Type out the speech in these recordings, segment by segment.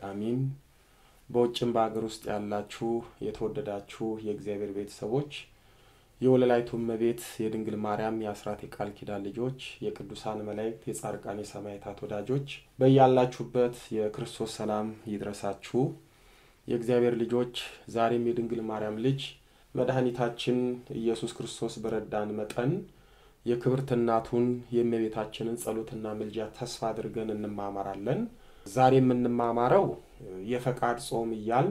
አሚን በውጭም በአገር ውስጥ ያላችሁ የተወደዳችሁ የእግዚአብሔር ቤተሰቦች የወለላይቱ እመቤት የድንግል ማርያም የአስራት የቃል ኪዳን ልጆች የቅዱሳን መላእክት የጻድቃን የሰማዕታት ወዳጆች በእያላችሁበት የክርስቶስ ሰላም ይድረሳችሁ። የእግዚአብሔር ልጆች ዛሬም የድንግል ማርያም ልጅ መድኃኒታችን ኢየሱስ ክርስቶስ በረዳን መጠን የክብርት እናቱን የእመቤታችንን ጸሎትና ምልጃ ተስፋ አድርገን እንማማራለን። ዛሬ የምንማማረው የፈቃድ ጾም ይያል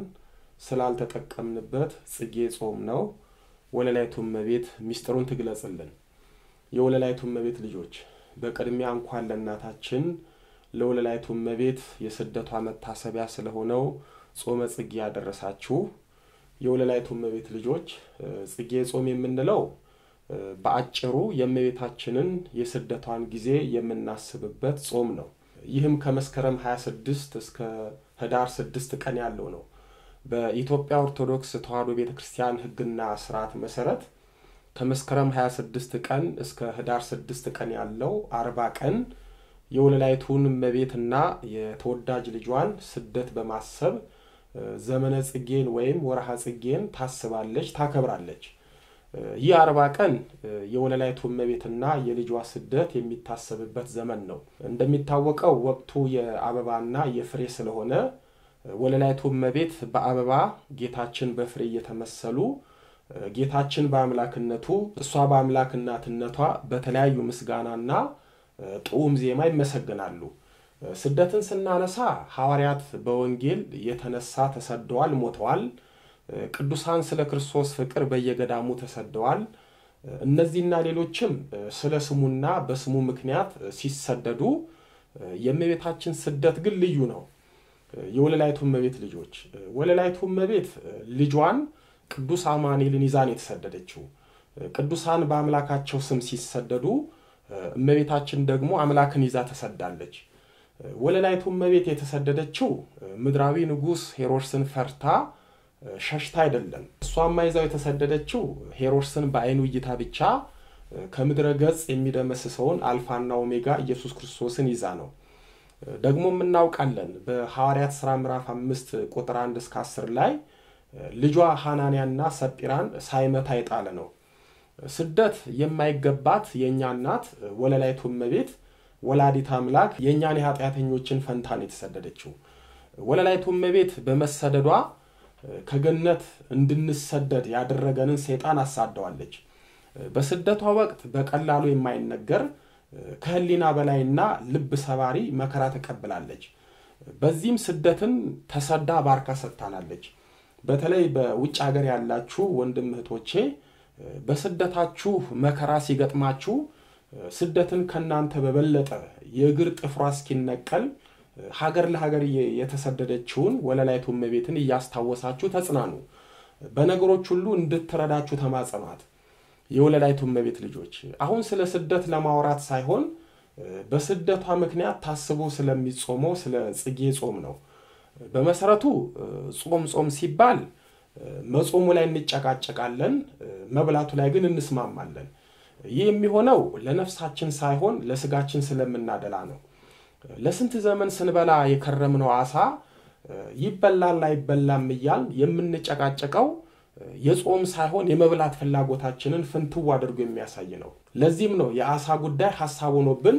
ስላልተጠቀምንበት ጽጌ ጾም ነው። ወለላይቱ እመቤት ሚስጥሩን ትግለጽልን። የወለላይቱ እመቤት ልጆች በቅድሚያ እንኳን ለእናታችን ለወለላይቱ እመቤት የስደቷ መታሰቢያ ስለሆነው ጾመ ጽጌ ያደረሳችሁ። የወለላይቱ እመቤት ልጆች ጽጌ ጾም የምንለው በአጭሩ የእመቤታችንን የስደቷን ጊዜ የምናስብበት ጾም ነው። ይህም ከመስከረም 26 እስከ ህዳር 6 ቀን ያለው ነው። በኢትዮጵያ ኦርቶዶክስ ተዋሕዶ ቤተክርስቲያን ሕግና ሥርዓት መሰረት ከመስከረም 26 ቀን እስከ ህዳር 6 ቀን ያለው 40 ቀን የወለላይቱን እመቤትና የተወዳጅ ልጇን ስደት በማሰብ ዘመነ ጽጌን ወይም ወርሃ ጽጌን ታስባለች ታከብራለች። ይህ 40 ቀን የወለላይቱ እመቤትና የልጇ ስደት የሚታሰብበት ዘመን ነው። እንደሚታወቀው ወቅቱ የአበባና የፍሬ ስለሆነ ወለላይቱ እመቤት በአበባ ጌታችን በፍሬ እየተመሰሉ ጌታችን በአምላክነቱ እሷ በአምላክነቷ በተለያዩ ምስጋናና ጡም ዜማ ይመሰገናሉ። ስደትን ስናነሳ ሐዋርያት በወንጌል የተነሳ ተሰደዋል ሞተዋል። ቅዱሳን ስለ ክርስቶስ ፍቅር በየገዳሙ ተሰደዋል። እነዚህና ሌሎችም ስለ ስሙና በስሙ ምክንያት ሲሰደዱ የእመቤታችን ስደት ግን ልዩ ነው። የወለላይቱ እመቤት ልጆች ወለላይቱ እመቤት ልጇን ቅዱስ አማኑኤልን ይዛን የተሰደደችው። ቅዱሳን በአምላካቸው ስም ሲሰደዱ እመቤታችን ደግሞ አምላክን ይዛ ተሰዳለች። ወለላይቱ እመቤት የተሰደደችው ምድራዊ ንጉስ ሄሮድስን ፈርታ ሸሽታ አይደለም። እሷም ይዛው የተሰደደችው ሄሮድስን በአይኑ እይታ ብቻ ከምድረ ገጽ የሚደመስሰውን አልፋና ኦሜጋ ኢየሱስ ክርስቶስን ይዛ ነው። ደግሞ እናውቃለን በሐዋርያት ሥራ ምዕራፍ 5 ቁጥር 1 እስከ 10 ላይ ልጇ ሐናንያና ሰጲራን ሳይመታ የጣለ ነው። ስደት የማይገባት የኛ እናት ወለላይቱ እመቤት ወላዲተ አምላክ የኛን ኃጢያተኞችን ፈንታን የተሰደደችው። ወለላይቱ እመቤት በመሰደዷ ከገነት እንድንሰደድ ያደረገንን ሰይጣን አሳደዋለች። በስደቷ ወቅት በቀላሉ የማይነገር ከህሊና በላይና ልብ ሰባሪ መከራ ተቀበላለች። በዚህም ስደትን ተሰዳ ባርካ ሰጣናለች። በተለይ በውጭ ሀገር ያላችሁ ወንድም እህቶቼ በስደታችሁ መከራ ሲገጥማችሁ ስደትን ከናንተ በበለጠ የእግር ጥፍሯ እስኪነቀል ሀገር ለሀገር የተሰደደችውን ወለላይቱ እመቤትን እያስታወሳችሁ ተጽናኑ። በነገሮች ሁሉ እንድትረዳችሁ ተማጸኗት። የወለላይቱ እመቤት ልጆች አሁን ስለ ስደት ለማውራት ሳይሆን በስደቷ ምክንያት ታስቦ ስለሚጾመው ስለ ጽጌ ጾም ነው። በመሰረቱ ጾም ሲባል መጾሙ ላይ እንጨቃጨቃለን፣ መብላቱ ላይ ግን እንስማማለን። ይህ የሚሆነው ለነፍሳችን ሳይሆን ለስጋችን ስለምናደላ ነው። ለስንት ዘመን ስንበላ የከረምነው አሳ ይበላል አይበላም ይያል የምንጨቃጨቀው የጾም ሳይሆን የመብላት ፍላጎታችንን ፍንትው አድርጎ የሚያሳይ ነው። ለዚህም ነው የአሳ ጉዳይ ሐሳብ ሆኖብን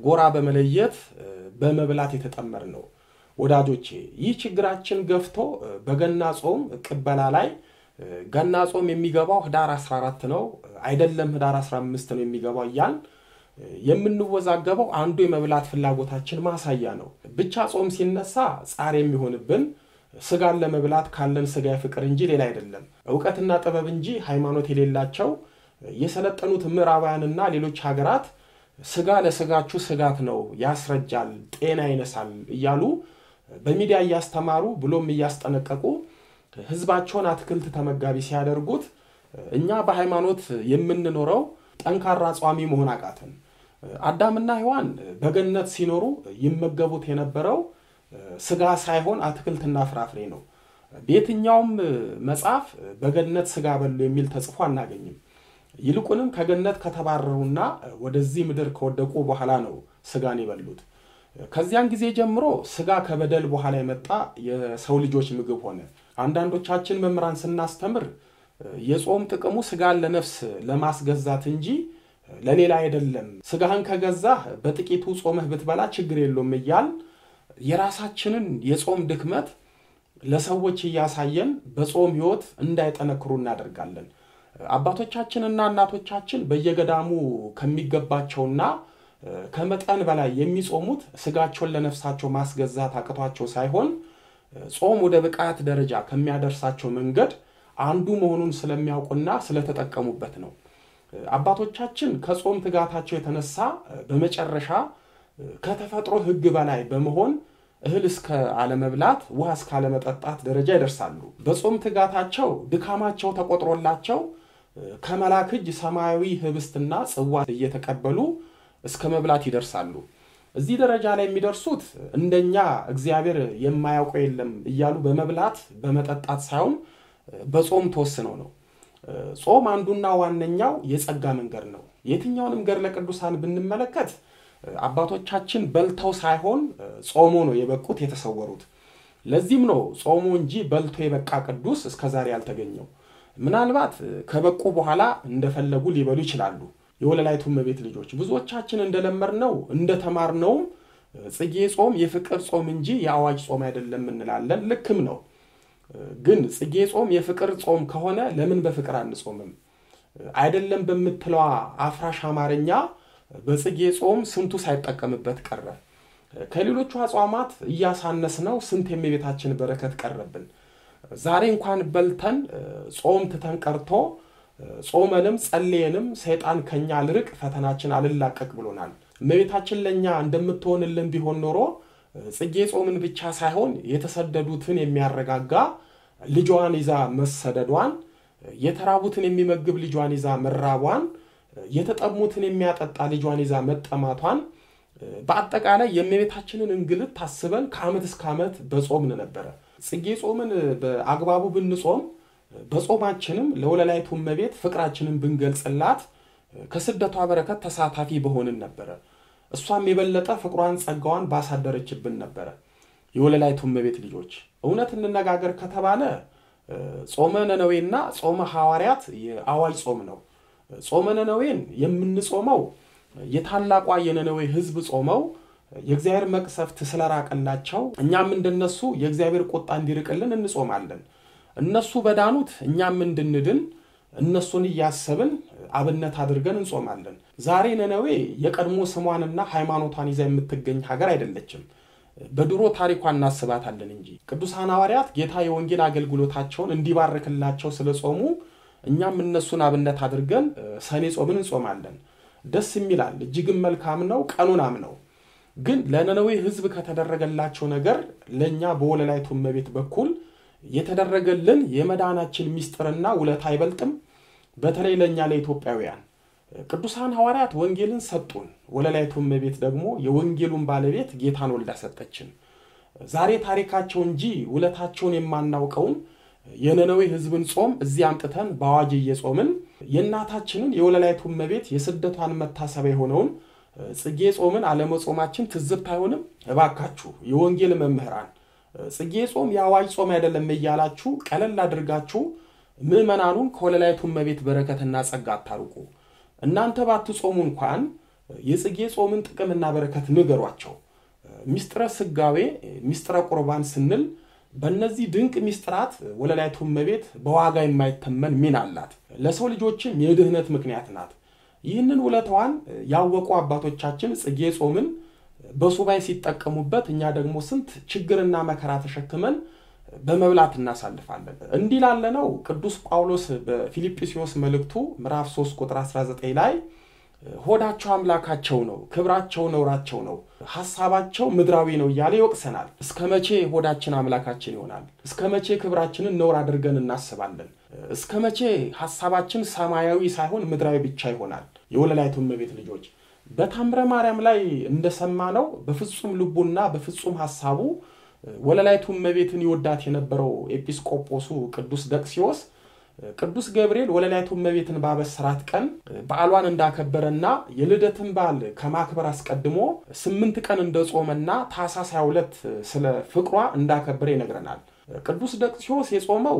ጎራ በመለየት በመብላት የተጠመርነው። ወዳጆቼ ይህ ችግራችን ገፍቶ በገና ጾም ቅበላ ላይ ገና ጾም የሚገባው ህዳር 14 ነው አይደለም ህዳር 15 ነው የሚገባው ይያል የምንወዛገበው አንዱ የመብላት ፍላጎታችን ማሳያ ነው። ብቻ ጾም ሲነሳ ጻር የሚሆንብን ስጋን ለመብላት ካለን ስጋ ፍቅር እንጂ ሌላ አይደለም። ዕውቀትና ጥበብ እንጂ ሃይማኖት የሌላቸው የሰለጠኑት ምዕራባውያንና ሌሎች ሀገራት ስጋ ለስጋችሁ ስጋት ነው ያስረጃል ጤና ይነሳል እያሉ በሚዲያ ያስተማሩ ብሎም ያስጠነቀቁ ህዝባቸውን አትክልት ተመጋቢ ሲያደርጉት እኛ በሃይማኖት የምንኖረው ጠንካራ ጿሚ መሆን አቃተን። አዳምና ሔዋን በገነት ሲኖሩ ይመገቡት የነበረው ስጋ ሳይሆን አትክልትና ፍራፍሬ ነው። በየትኛውም መጽሐፍ በገነት ስጋ በሉ የሚል ተጽፎ አናገኝም። ይልቁንም ከገነት ከተባረሩና ወደዚህ ምድር ከወደቁ በኋላ ነው ስጋን ይበሉት። ከዚያን ጊዜ ጀምሮ ስጋ ከበደል በኋላ የመጣ የሰው ልጆች ምግብ ሆነ። አንዳንዶቻችን መምራን ስናስተምር የጾም ጥቅሙ ስጋን ለነፍስ ለማስገዛት እንጂ ለሌላ አይደለም፣ ስጋህን ከገዛህ በጥቂቱ ጾመህ ብትበላ ችግር የለውም እያል የራሳችንን የጾም ድክመት ለሰዎች ያሳየን በጾም ህይወት እንዳይጠነክሩ እናደርጋለን። አባቶቻችንና እናቶቻችን በየገዳሙ ከሚገባቸውና ከመጠን በላይ የሚጾሙት ስጋቸውን ለነፍሳቸው ማስገዛት አቅቷቸው ሳይሆን ጾም ወደ ብቃት ደረጃ ከሚያደርሳቸው መንገድ አንዱ መሆኑን ስለሚያውቁና ስለተጠቀሙበት ነው። አባቶቻችን ከጾም ትጋታቸው የተነሳ በመጨረሻ ከተፈጥሮ ህግ በላይ በመሆን እህል እስከ አለመብላት ውሃ እስከ አለመጠጣት ደረጃ ይደርሳሉ። በጾም ትጋታቸው ድካማቸው ተቆጥሮላቸው ከመላክ እጅ ሰማያዊ ህብስትና ጽዋ እየተቀበሉ እስከ መብላት ይደርሳሉ። እዚህ ደረጃ ላይ የሚደርሱት እንደኛ እግዚአብሔር የማያውቀው የለም እያሉ በመብላት በመጠጣት ሳይሆን በጾም ተወስነው ነው። ጾም አንዱና ዋነኛው የጸጋ መንገድ ነው። የትኛውንም ገድለ ቅዱሳን ብንመለከት አባቶቻችን በልተው ሳይሆን ጾሞ ነው የበቁት የተሰወሩት። ለዚህም ነው ጾሙ እንጂ በልቶ የበቃ ቅዱስ እስከዛሬ ያልተገኘው። ምናልባት ከበቁ በኋላ እንደፈለጉ ሊበሉ ይችላሉ። የወለላይቱ እመቤት ልጆች ብዙዎቻችን እንደለመርነው እንደተማርነው ጽጌ ጾም የፍቅር ጾም እንጂ የአዋጅ ጾም አይደለም እንላለን። ልክም ነው። ግን ጽጌ ጾም የፍቅር ጾም ከሆነ ለምን በፍቅር አንጾምም? አይደለም በመትለዋ አፍራሽ አማርኛ በጽጌ ጾም ስንቱ ሳይጠቀምበት ቀረ። ከሌሎቹ አጽዋማት እያሳነስነው ስንት የእመቤታችን በረከት ቀረብን። ዛሬ እንኳን በልተን ጾም ትተን ቀርቶ ጾመንም ጸልየንም ሰይጣን ከኛ ልርቅ ፈተናችን አልላቀቅ ብሎናል። እመቤታችን ለኛ እንደምትሆንልን ቢሆን ኖሮ ጽጌ ጾምን ብቻ ሳይሆን የተሰደዱትን የሚያረጋጋ ልጇን ይዛ መሰደዷን፣ የተራቡትን የሚመግብ ልጇን ይዛ መራቧን፣ የተጠሙትን የሚያጠጣ ልጇን ይዛ መጠማቷን በአጠቃላይ የእመቤታችንን እንግልት ታስበን ከዓመት እስከ ዓመት በጾምን ነበር። ጽጌ ጾምን በአግባቡ ብንጾም በጾማችንም ለወለላይቱ እመቤት ፍቅራችንን ብንገልጽላት ከስደቷ በረከት ተሳታፊ በሆንን ነበር። እሷም የበለጠ ፍቅሯን ጸጋዋን ባሳደረችብን ነበር። የወለላይቱ እመቤት ልጆች እውነት እንነጋገር ከተባለ ጾመ ነነዌና ጾመ ሐዋርያት የአዋጅ ጾም ነው። ጾመ ነነዌን የምንጾመው የታላቋ የነነዌ ህዝብ ጾመው የእግዚአብሔር መቅሰፍት ስለራቀላቸው እኛም እንደነሱ የእግዚአብሔር ቁጣ እንዲርቅልን እንጾማለን። እነሱ በዳኑት እኛም እንድንድን እነሱን ያያሰብን አብነት አድርገን እንጾማለን። ዛሬ ነነዌ የቀድሞ ስሟንና ሃይማኖቷን ይዛ የምትገኝ ሀገር አይደለችም። በድሮ ታሪኳን እናስባታለን እንጂ ቅዱሳን ሐዋርያት ጌታ የወንጌል አገልግሎታቸውን እንዲባርክላቸው ስለጾሙ እኛም እነሱን አብነት አድርገን ሰኔ ጾምን እንጾማለን። ደስ የሚላል እጅግም መልካም ነው፣ ቀኑናም ነው። ግን ለነነዌ ህዝብ ከተደረገላቸው ነገር ለኛ በወለላይቱ እመቤት በኩል የተደረገልን የመዳናችን ሚስጥርና ውለታ አይበልጥም። በተለይ ለኛ ለኢትዮጵያውያን ቅዱሳን ሐዋርያት ወንጌልን ሰጡን፣ ወለላይቱ እመቤት ደግሞ የወንጌሉን ባለቤት ጌታን ወልዳ ሰጠችን። ዛሬ ታሪካቸው እንጂ ውለታቸውን የማናውቀውን የነነዌ ህዝብን ጾም እዚህ አምጥተን በአዋጅ እየጾምን የእናታችንን የወለላይቱ እመቤት የስደቷን መታሰቢያ የሆነውን ጽጌ ጾምን አለመጾማችን ትዝብት አይሆንም? እባካችሁ የወንጌል መምህራን ጽጌ ጾም የአዋጅ ጾም አይደለም እያላችሁ ቀለል አድርጋችሁ ምዕመናኑን ከወለላይቱ እመቤት በረከትና ጸጋ አታርቁ። እናንተ ባትጾሙ እንኳን የጽጌ ጾምን ጥቅምና በረከት ንገሯቸው። ሚስጥረ ስጋዌ ሚስጥረ ቁርባን ስንል በእነዚህ ድንቅ ሚስጥራት ወለላይቱ እመቤት በዋጋ የማይተመን ሚና አላት። ለሰው ልጆችም የድህነት ምክንያት ናት። ይህንን ውለታዋን ያወቁ አባቶቻችን ጽጌ ጾምን በሱባኤ ሲጠቀሙበት እኛ ደግሞ ስንት ችግርና መከራ ተሸክመን በመብላት እናሳልፋለን። እንዲህ ላለነው ቅዱስ ጳውሎስ በፊልጵስዩስ መልእክቱ ምዕራፍ 3 ቁጥር 19 ላይ ሆዳቸው አምላካቸው ነው፣ ክብራቸው ነውራቸው ነው፣ ሐሳባቸው ምድራዊ ነው እያለ ይወቅሰናል። እስከመቼ ሆዳችን አምላካችን ይሆናል? እስከመቼ ክብራችንን ነውር አድርገን እናስባለን? እስከመቼ ሐሳባችን ሰማያዊ ሳይሆን ምድራዊ ብቻ ይሆናል? የወለላይቱ እመቤት ልጆች በታምረ ማርያም ላይ እንደሰማነው በፍጹም ልቡና በፍጹም ሐሳቡ ወለላይቱ እመቤትን ይወዳት የነበረው ኤጲስቆጶሱ ቅዱስ ደቅሲዮስ ቅዱስ ገብርኤል ወለላይቱ እመቤትን ባበሰራት ቀን በዓሏን እንዳከበረና የልደትን በዓል ከማክበር አስቀድሞ 8 ቀን እንደጾመና ታኅሳስ 22 ስለ ፍቅሯ እንዳከበረ ይነግረናል። ቅዱስ ደቅሲዮስ የጾመው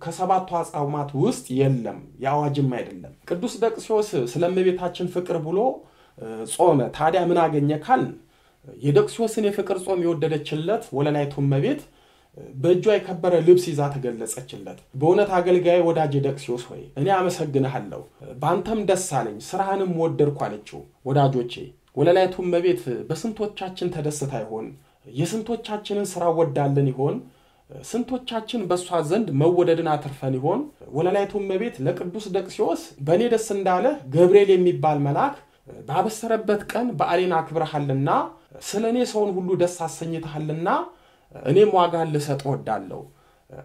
ከሰባቱ አጽዋማት ውስጥ የለም፣ ያዋጅም አይደለም። ቅዱስ ደቅሲዮስ ስለ እመቤታችን ፍቅር ብሎ ጾመ። ታዲያ ምን አገኘ ካል የደቅሲዮስን የፍቅር ጾም የወደደችለት ወለላይቱ እመቤት በእጇ የከበረ ልብስ ይዛ ተገለጸችለት። በእውነት አገልጋይ ወዳጅ ደቅሲዮስ ሆይ እኔ አመሰግንሃለሁ፣ ባንተም ደስ አለኝ፣ ስራህንም ወደድኩ አለችው። ወዳጆቼ ወለላይቱ እመቤት በስንቶቻችን ተደስታ ይሆን? የስንቶቻችንን ስራ ወዳለን ይሆን? ስንቶቻችን በሷ ዘንድ መወደድን አትርፈን ይሆን? ወለላይቱ እመቤት ለቅዱስ ደቅሲዮስ በእኔ ደስ እንዳለ ገብርኤል የሚባል መልአክ ባበሰረበት ቀን በዓሌን አክብረሃልና ስለኔ ሰውን ሁሉ ደስ አሰኝተሃልና እኔም ዋጋን ልሰጥ ወዳለሁ።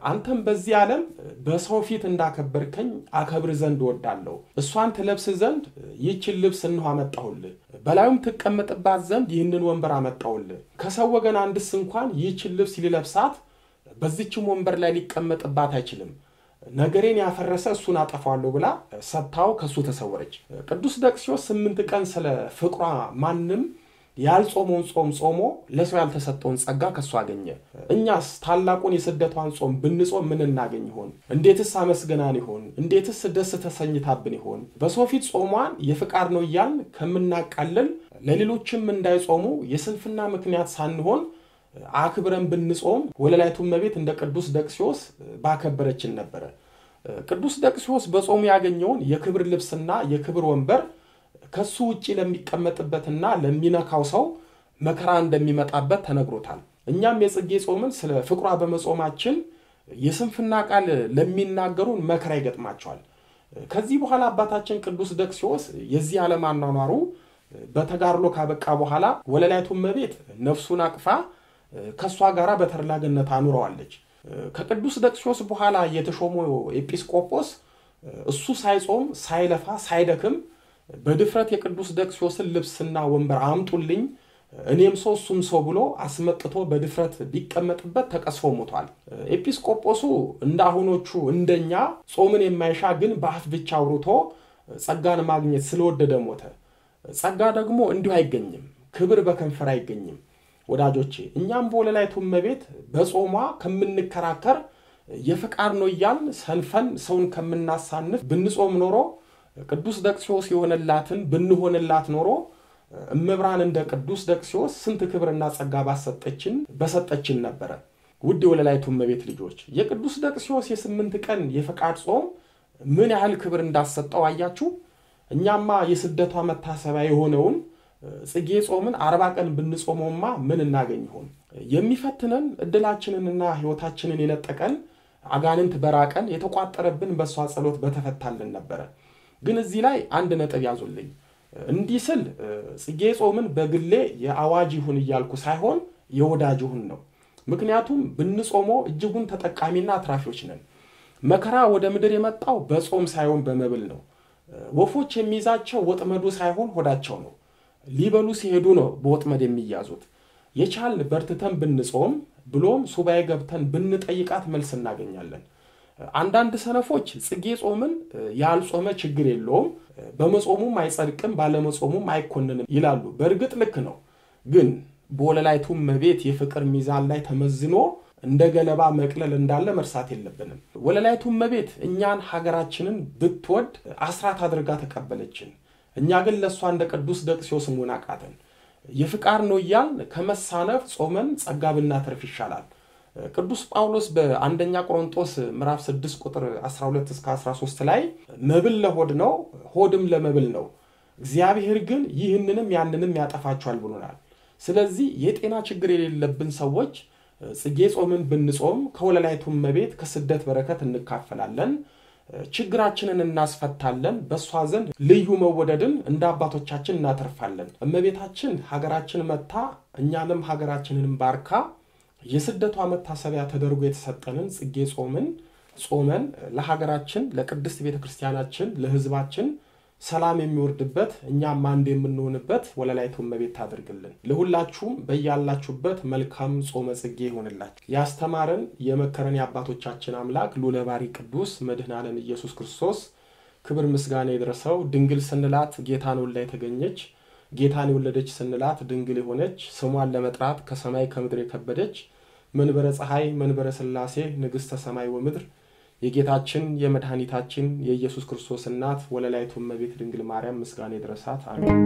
አንተም በዚህ ዓለም በሰው ፊት እንዳከበርከኝ አከብር ዘንድ ወዳለሁ። እሷን ትለብስ ዘንድ ይህችን ልብስ እንሆ አመጣሁልህ፣ በላዩም ትቀመጥባት ዘንድ ይህንን ወንበር አመጣሁልህ። ከሰው ወገን አንድስ እንኳን ይህችን ልብስ ሊለብሳት በዚህችም ወንበር ላይ ሊቀመጥባት አይችልም። ነገሬን ያፈረሰ እሱን አጠፋዋለሁ ብላ ሰጥታው ከሱ ተሰወረች። ቅዱስ ደቅሲዮስ 8 ቀን ስለ ፍቅሯ ማንም ያልጾመውን ጾም ጾሞ ለሰው ያልተሰጠውን ጸጋ ከሱ አገኘ። እኛስ ታላቁን የስደቷን ጾም ብንጾም ምን እናገኝ ይሆን? እንዴትስ አመስገናን ይሆን? እንዴትስ ደስ ተሰኝታብን ይሆን? በሰው ፊት ጾሟን የፍቃድ ነው እያልን ከምናቃልል ለሌሎችም እንዳይጾሙ የስንፍና ምክንያት ሳንሆን አክብረን ብንጾም ወለላይቱ እመቤት እንደ ቅዱስ ደቅሲዮስ ባከበረችን ነበር። ቅዱስ ደቅሲዮስ በጾሙ ያገኘውን የክብር ልብስና የክብር ወንበር ከሱ ውጪ ለሚቀመጥበትና ለሚነካው ሰው መከራ እንደሚመጣበት ተነግሮታል። እኛም የጽጌ ጾምን ስለ ፍቅሯ በመጾማችን የስንፍና ቃል ለሚናገሩን መከራ ይገጥማቸዋል። ከዚህ በኋላ አባታችን ቅዱስ ደቅሲዮስ የዚህ ዓለም አኗኗሩ በተጋድሎ ካበቃ በኋላ ወለላይቱ እመቤት ነፍሱን አቅፋ ከሷ ጋራ በተርላገነት አኑረዋለች። ከቅዱስ ደቅሲዮስ በኋላ የተሾመው ኤጲስቆጶስ እሱ ሳይጾም ሳይለፋ ሳይደክም በድፍረት የቅዱስ ደቅሲዮስን ልብስና ወንበር አምጡልኝ እኔም ሰው እሱም ሰው ብሎ አስመጥቶ በድፍረት ቢቀመጥበት ተቀስፎ ሞቷል። ኤጲስቆጶሱ እንዳሁኖቹ እንደኛ ጾምን የማይሻ ግን በአፍ ብቻ አውርቶ ጸጋን ማግኘት ስለወደደ ሞተ። ጸጋ ደግሞ እንዲሁ አይገኝም፣ ክብር በከንፈር አይገኝም። ወዳጆቼ እኛም በወለላይቱ እመቤት በጾሟ ከምንከራከር የፍቃድ ነው እያልን ሰንፈን ሰውን ከምናሳንፍ ብንጾም ኖሮ ቅዱስ ደቅሲዮስ የሆነላትን ብንሆንላት ኖሮ እመብራን እንደ ቅዱስ ደቅሲዮስ ስንት ክብርና ጸጋ በሰጠችን ነበር። ውድ የወለላይቱ እመቤት ልጆች የቅዱስ ደቅሲዮስ የ8 ቀን የፍቃድ ጾም ምን ያህል ክብር እንዳሰጠው አያችሁ። እኛማ የስደቷ መታሰቢያ የሆነውን ጽጌ ጾምን 40 ቀን ብንጾመውማ ምን እናገኝ ይሆን? የሚፈትነን እድላችንንና ህይወታችንን የነጠቀን አጋንንት በራቀን የተቋጠረብን በሷ ጸሎት በተፈታልን ነበር። ግን እዚህ ላይ አንድ ነጥብ ያዙልኝ። እንዲህ ስል ጽጌ ጾምን በግሌ የአዋጅ ይሁን እያልኩ ሳይሆን የወዳጅ ይሁን ነው። ምክንያቱም ብንጾመው እጅጉን ተጠቃሚና አትራፊዎች ነን። መከራ ወደ ምድር የመጣው በጾም ሳይሆን በመብል ነው። ወፎች የሚይዛቸው ወጥመዱ ሳይሆን ሆዳቸው ነው። ሊበሉ ሲሄዱ ነው በወጥመድ የሚያዙት። የቻልን በርትተን ብንጾም ብሎም ሱባኤ ገብተን ብንጠይቃት መልስ እናገኛለን። አንዳንድ ሰነፎች ጽጌ ጾምን ያልጾመ ችግር የለውም፣ በመጾሙም አይጸድቅም፣ ባለመጾሙም አይኮንንም ይላሉ። በእርግጥ ልክ ነው። ግን በወለላይቱ እመቤት የፍቅር ሚዛን ላይ ተመዝኖ እንደ ገለባ መቅለል እንዳለ መርሳት የለብንም። ወለላይቱ እመቤት እኛን ሀገራችንን ብትወድ አስራት አድርጋ ተቀበለችን። እኛ ግን ለሷ እንደ ቅዱስ ደቅሲዮስ ሙናቃተን የፍቃድ ነው እያልን ከመሳነፍ ጾመን ጸጋ ብናተርፍ ይሻላል። ቅዱስ ጳውሎስ በአንደኛ ቆሮንቶስ ምዕራፍ 6 ቁጥር 12 እስከ 13 ላይ መብል ለሆድ ነው ሆድም ለመብል ነው፣ እግዚአብሔር ግን ይህንንም ያንንም ያጠፋቸዋል ብሎናል። ስለዚህ የጤና ችግር የሌለብን ሰዎች ጽጌ ጾምን ብንጾም ከወለላይቱ እመቤት ከስደት በረከት እንካፈላለን። ችግራችንን እናስፈታለን በሷ ዘንድ ልዩ መወደድን እንደ አባቶቻችን እናተርፋለን እመቤታችን ሀገራችን መታ እኛንም ሀገራችንን ባርካ የስደቷ መታሰቢያ ተደርጎ የተሰጠንን ጽጌ ጾመን ለሀገራችን ለቅድስት ቤተክርስቲያናችን ለህዝባችን ሰላም የሚወርድበት እኛም አንድ የምንሆንበት ወለላይቱ እመቤት ታድርግልን ለሁላችሁም በያላችሁበት መልካም ጾመ ጽጌ ይሁንላችሁ ያስተማረን የመከረን የአባቶቻችን አምላክ ልዑለ ባሕርይ ቅዱስ መድኃኔ ዓለም ኢየሱስ ክርስቶስ ክብር ምስጋና ይድረሰው ድንግል ስንላት ጌታን ወልዳ የተገኘች ጌታን የወለደች ስንላት ድንግል የሆነች ስሟን ለመጥራት ከሰማይ ከምድር የከበደች መንበረ ፀሐይ መንበረ ሥላሴ ንግሥተ ሰማይ ወምድር የጌታችን የመድኃኒታችን የኢየሱስ ክርስቶስ እናት ወለላይቱ እመቤት ድንግል ማርያም ምስጋና ይድረሳት አሜን